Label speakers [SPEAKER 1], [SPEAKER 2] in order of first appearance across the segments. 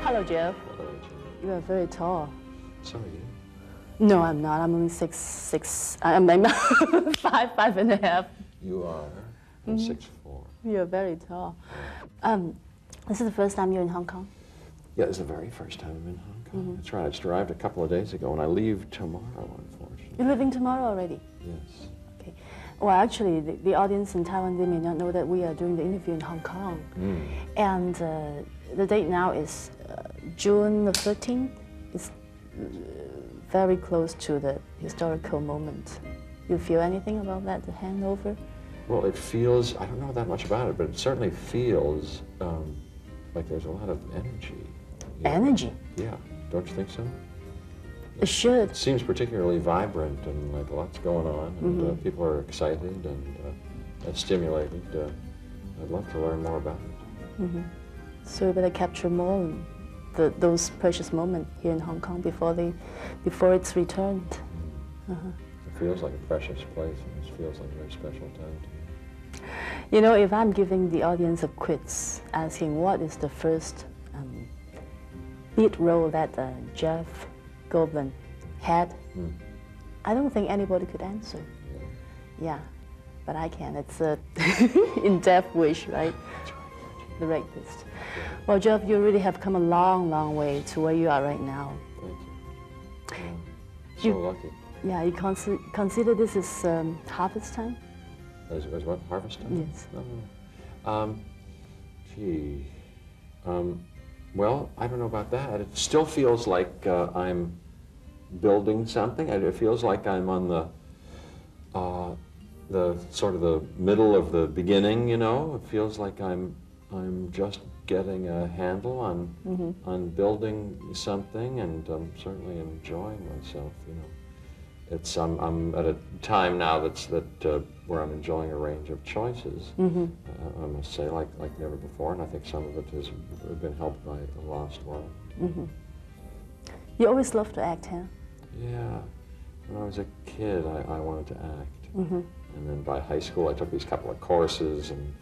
[SPEAKER 1] Hello, Jeff.
[SPEAKER 2] Hello.
[SPEAKER 1] You are very tall.
[SPEAKER 2] So are you?
[SPEAKER 1] No, I'm not. I'm only 6'6". I'm 5'5.5".
[SPEAKER 2] You are. I'm 6'4".
[SPEAKER 1] You're very tall. This is the first time you're in Hong Kong?
[SPEAKER 2] Yeah, this is the very first time I'm in Hong Kong. That's right. I just arrived a couple of days ago, and I leave tomorrow, unfortunately.
[SPEAKER 1] You're leaving tomorrow already?
[SPEAKER 2] Yes.
[SPEAKER 1] Okay. Well, actually, the audience in Taiwan, they may not know that we are doing the interview in Hong Kong. And the date now is June the 13th. It's very close to the historical moment. You feel anything about that, the handover?
[SPEAKER 2] Well, it feels, I don't know that much about it, but it certainly feels like there's a lot of energy.
[SPEAKER 1] Energy?
[SPEAKER 2] Yeah. Don't you think so?
[SPEAKER 1] It should.
[SPEAKER 2] It seems particularly vibrant and like lots going on, and people are excited and stimulated. I'd love to learn more about it.
[SPEAKER 1] So we better capture more those precious moments here in Hong Kong before it's returned.
[SPEAKER 2] It feels like a precious place, and it feels like a very special time to me.
[SPEAKER 1] You know, if I'm giving the audience a quiz, asking what is the first lead role that Jeff Goldblum had, I don't think anybody could answer. Yeah, but I can. It's a in-depth wish, right? The rapist. Well, Jeff, you really have come a long, long way to where you are right now.
[SPEAKER 2] Thank you. So lucky.
[SPEAKER 1] Yeah, you consider this is harvest time?
[SPEAKER 2] As what, harvest time?
[SPEAKER 1] Yes.
[SPEAKER 2] Gee. Well, I don't know about that. It still feels like I'm building something. It feels like I'm on the sort of the middle of the beginning, you know? It feels like I'm just getting a handle on building something, and I'm certainly enjoying myself, you know. It's I'm at a time now where I'm enjoying a range of choices. I must say, like never before, and I think some of it has been helped by a lost world.
[SPEAKER 1] You always loved to act, huh?
[SPEAKER 2] Yeah. When I was a kid, I wanted to act, and then by high school, I took these couple of courses, and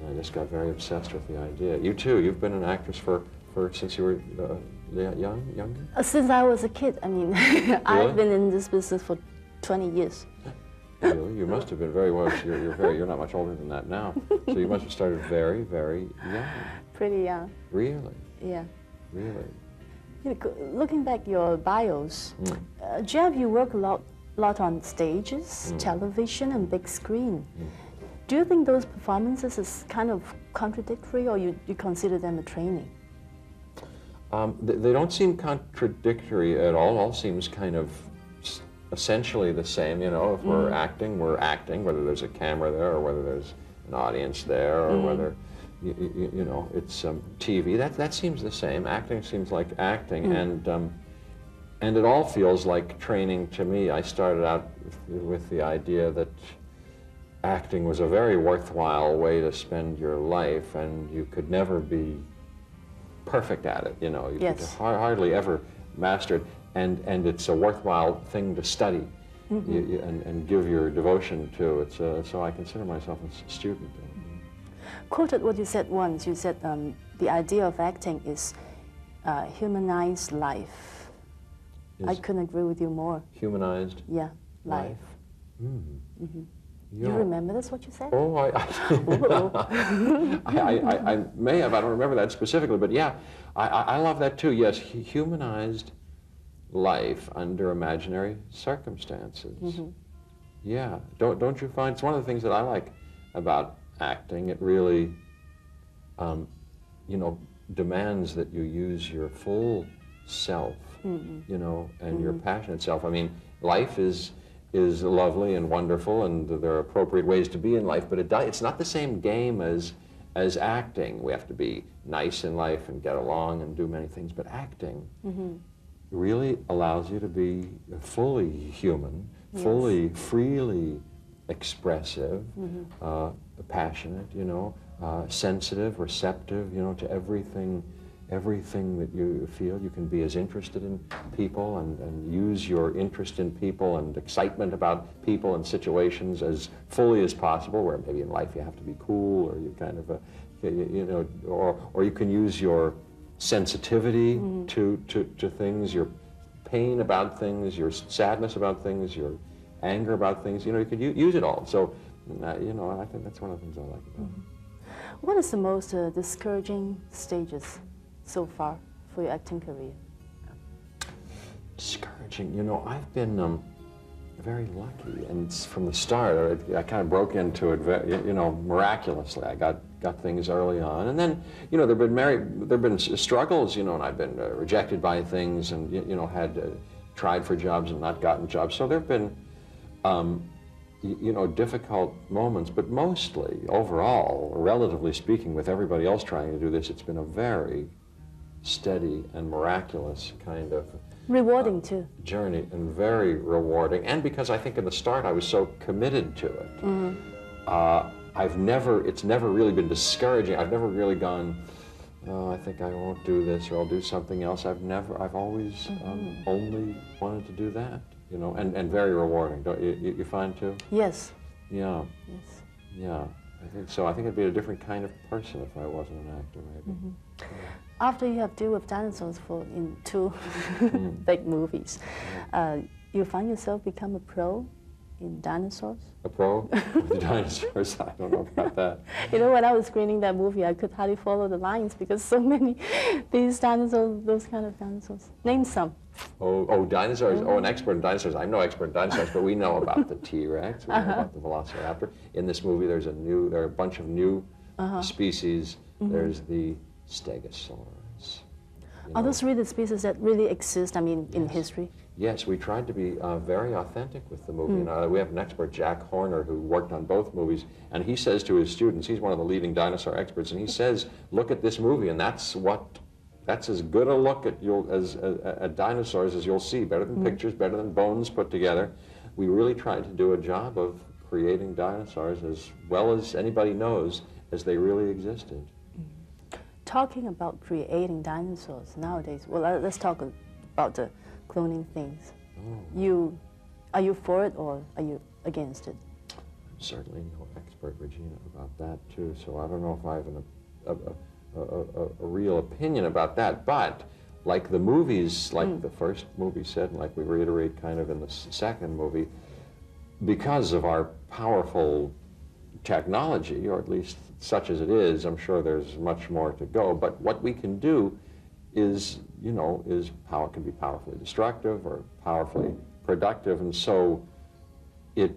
[SPEAKER 2] I just got very obsessed with the idea. You too. You've been an actress since you were younger?
[SPEAKER 1] Since I was a kid. I mean,
[SPEAKER 2] Really?
[SPEAKER 1] I've been in this business for 20 years.
[SPEAKER 2] Really? You must have been very well. You're not much older than that now. So you must have started very, very young.
[SPEAKER 1] Pretty young.
[SPEAKER 2] Really?
[SPEAKER 1] Yeah.
[SPEAKER 2] Really?
[SPEAKER 1] You know, looking back your bios, Jeff, you work a lot on stages, television, and big screen. Do you think those performances is kind of contradictory, or you consider them a training?
[SPEAKER 2] They don't seem contradictory at all. All seems kind of essentially the same, you know. If we're acting, whether there's a camera there or whether there's an audience there or whether, you know, it's TV. That seems the same. Acting seems like acting, and it all feels like training to me. I started out with the idea that acting was a very worthwhile way to spend your life, and you could never be perfect at it, you know. You could hardly ever master it, and it's a worthwhile thing to study and give your devotion to it. So I consider myself a student.
[SPEAKER 1] Quoted what you said once. You said the idea of acting is humanized life. I couldn't agree with you more.
[SPEAKER 2] Humanized?
[SPEAKER 1] Yeah, life.
[SPEAKER 2] Yeah.
[SPEAKER 1] You remember that's what you said?
[SPEAKER 2] Oh, I may have. I don't remember that specifically, but yeah, I love that too. Yes, humanized life under imaginary circumstances. Yeah, don't you find it's one of the things that I like about acting? It really, you know, demands that you use your full self, you know, and your passionate self. I mean, life is lovely and wonderful, and there are appropriate ways to be in life, but it's not the same game as acting. We have to be nice in life and get along and do many things, but acting really allows you to be fully human, fully, freely expressive, passionate, you know, sensitive, receptive, you know, to everything that you feel. You can be as interested in people and use your interest in people and excitement about people and situations as fully as possible, where maybe in life you have to be cool, or you kind of, you know, or you can use your sensitivity to things, your pain about things, your sadness about things, your anger about things. You know, you could use it all. So, you know, I think that's one of the things I like about it.
[SPEAKER 1] What is the most discouraging stages so far for your acting career?
[SPEAKER 2] Discouraging, you know, I've been very lucky, and from the start, I kind of broke into it, you know, miraculously. I got things early on, and then, you know, there've been struggles, you know, and I've been rejected by things, and you know, had tried for jobs and not gotten jobs. So there've been, you know, difficult moments, but mostly, overall, relatively speaking, with everybody else trying to do this, it's been a very steady and miraculous kind of
[SPEAKER 1] rewarding too.
[SPEAKER 2] Journey, and very rewarding. And because I think in the start I was so committed to it, it's never really been discouraging. I've never really gone, oh, I think I won't do this, or I'll do something else. I've always only wanted to do that, you know, and very rewarding. Don't you find too?
[SPEAKER 1] Yes.
[SPEAKER 2] Yeah.
[SPEAKER 1] Yes.
[SPEAKER 2] Yeah, I think so. I think I'd be a different kind of person if I wasn't an actor, maybe. Yeah.
[SPEAKER 1] After you have dealt with dinosaurs in 2 big movies, you find yourself become a pro in dinosaurs?
[SPEAKER 2] A pro with dinosaurs? I don't know about that.
[SPEAKER 1] You know, when I was screening that movie, I could hardly follow the lines because so many these dinosaurs, those kind of dinosaurs. Name some.
[SPEAKER 2] Oh, dinosaurs. Oh, an expert in dinosaurs. I'm no expert in dinosaurs, but we know about the T-Rex. We know about the Velociraptor. In this movie, there are a bunch of new species. There's the Stegosaurus.
[SPEAKER 1] Are those really species that really exist, I mean, in history?
[SPEAKER 2] Yes, we tried to be very authentic with the movie. And, we have an expert, Jack Horner, who worked on both movies, and he says to his students, he's one of the leading dinosaur experts, and he says, look at this movie, and that's as good a look at dinosaurs as you'll see. Better than pictures, better than bones put together. We really tried to do a job of creating dinosaurs as well as anybody knows as they really existed.
[SPEAKER 1] Talking about creating dinosaurs nowadays, well, let's talk about the cloning things. Are you for it or are you against it?
[SPEAKER 2] I'm certainly no expert, Regina, about that too, so I don't know if I have a real opinion about that, but like the movies, like the first movie said, and like we reiterate kind of in the second movie, because of our powerful technology, or at least such as it is, I'm sure there's much more to go, but what we can do is, you know, is how it can be powerfully destructive or powerfully productive, and so it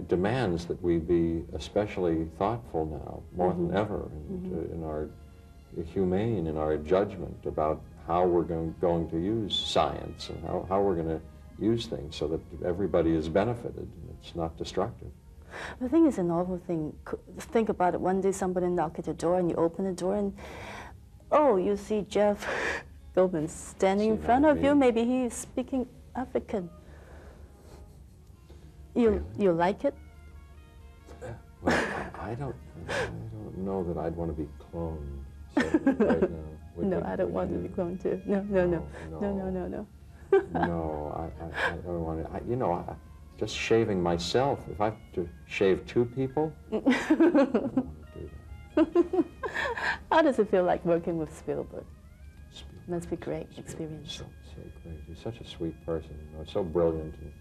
[SPEAKER 2] demands that we be especially thoughtful now, more than ever, in our humane in our judgment about how we're going to use science and how we're going to use things so that everybody is benefited and it's not destructive.
[SPEAKER 1] The thing is an awful thing. Think about it. One day somebody knock at your door and you open the door and, oh, you see Jeff Goldblum standing in front of you. Maybe he's speaking African. You like it?
[SPEAKER 2] Well, I don't know that I'd want to be cloned right now.
[SPEAKER 1] No, I don't want to be cloned too. No.
[SPEAKER 2] No, I don't want to. You know, just shaving myself. If I have to shave 2 people, I don't want to do that.
[SPEAKER 1] How does it feel like working with Spielberg? Must be great experience.
[SPEAKER 2] So great. He's such a sweet person. You know, so brilliant and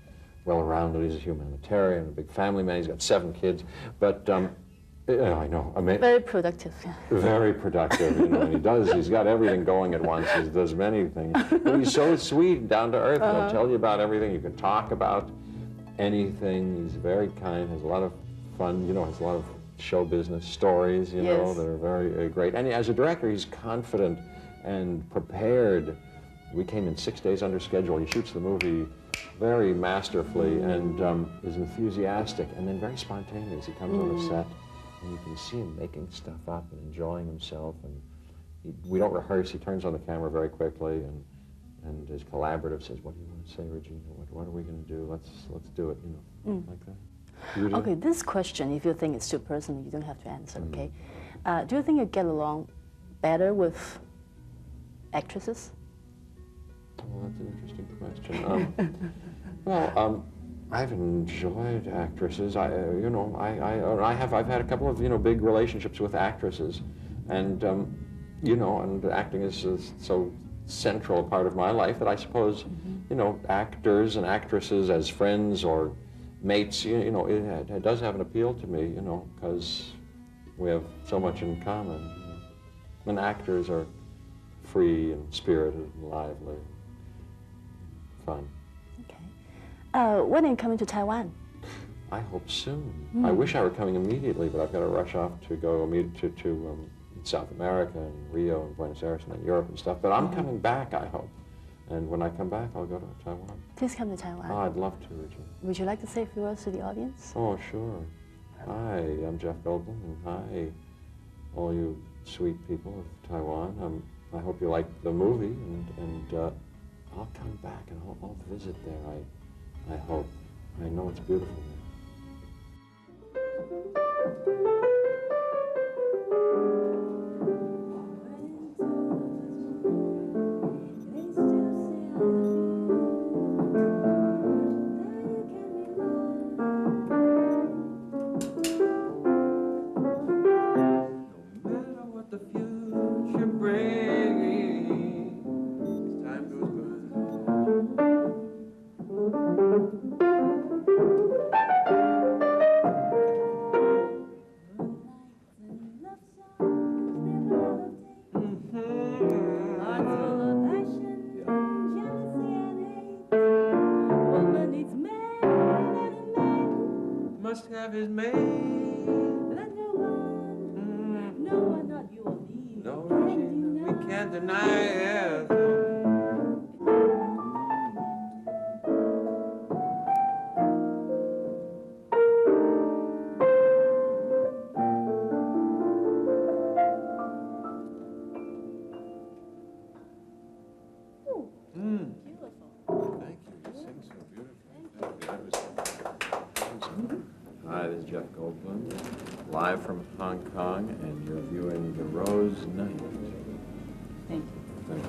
[SPEAKER 2] well-rounded. He's a humanitarian, a big family man. He's got 7 kids. But I know.
[SPEAKER 1] Very productive.
[SPEAKER 2] Very productive. You know, and he's got everything going at once. He does many things. But he's so sweet, down to earth. He'll tell you about everything. You can talk about anything. He's very kind, has a lot of fun, you know, has a lot of show business stories, you know, that are very great. And as a director, he's confident and prepared. We came in 6 days under schedule. He shoots the movie very masterfully and is enthusiastic and then very spontaneous. He comes on the set and you can see him making stuff up and enjoying himself. And we don't rehearse. He turns on the camera very quickly and his collaborative says, "What do you want to say, Regina? What are we going to do? Let's do it," you know, like that.
[SPEAKER 1] Okay, this question, if you think it's too personal, you don't have to answer, okay? Do you think you get along better with actresses?
[SPEAKER 2] Well, that's an interesting question. I've enjoyed actresses. I've had a couple of big relationships with actresses, and you know, and acting is so central part of my life that I suppose, you know, actors and actresses as friends or mates, you know, it does have an appeal to me, you know, because we have so much in common. You know. And actors are free and spirited and lively, fun.
[SPEAKER 1] Okay. When are you coming to Taiwan?
[SPEAKER 2] I hope soon. I wish I were coming immediately, but I've got to rush off to go to South America and Rio and Buenos Aires and then Europe and stuff. But I'm coming back, I hope. And when I come back, I'll go to Taiwan.
[SPEAKER 1] Please come to Taiwan.
[SPEAKER 2] Oh, I'd love to, Regina.
[SPEAKER 1] Would you like to say a few words to the audience?
[SPEAKER 2] Oh, sure. Hi, I'm Jeff Goldblum, and hi, all you sweet people of Taiwan. I hope you like the movie, and I'll come back and I'll visit there, I hope. I know it's beautiful there.
[SPEAKER 3] Must have his mate.
[SPEAKER 4] But no one, not you or me.
[SPEAKER 3] No, Regina, we can't deny it.
[SPEAKER 4] Beautiful.
[SPEAKER 3] Thank you. You sing so beautifully.
[SPEAKER 2] Hi, this is Jeff Goldblum, live from Hong Kong, and you're viewing The Rose Night.
[SPEAKER 1] Thank you.
[SPEAKER 2] Thank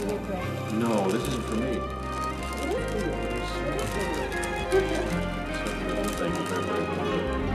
[SPEAKER 1] You look great.
[SPEAKER 2] you. No, this isn't for me.
[SPEAKER 1] It is for you. It is for you.
[SPEAKER 2] Thank you very much.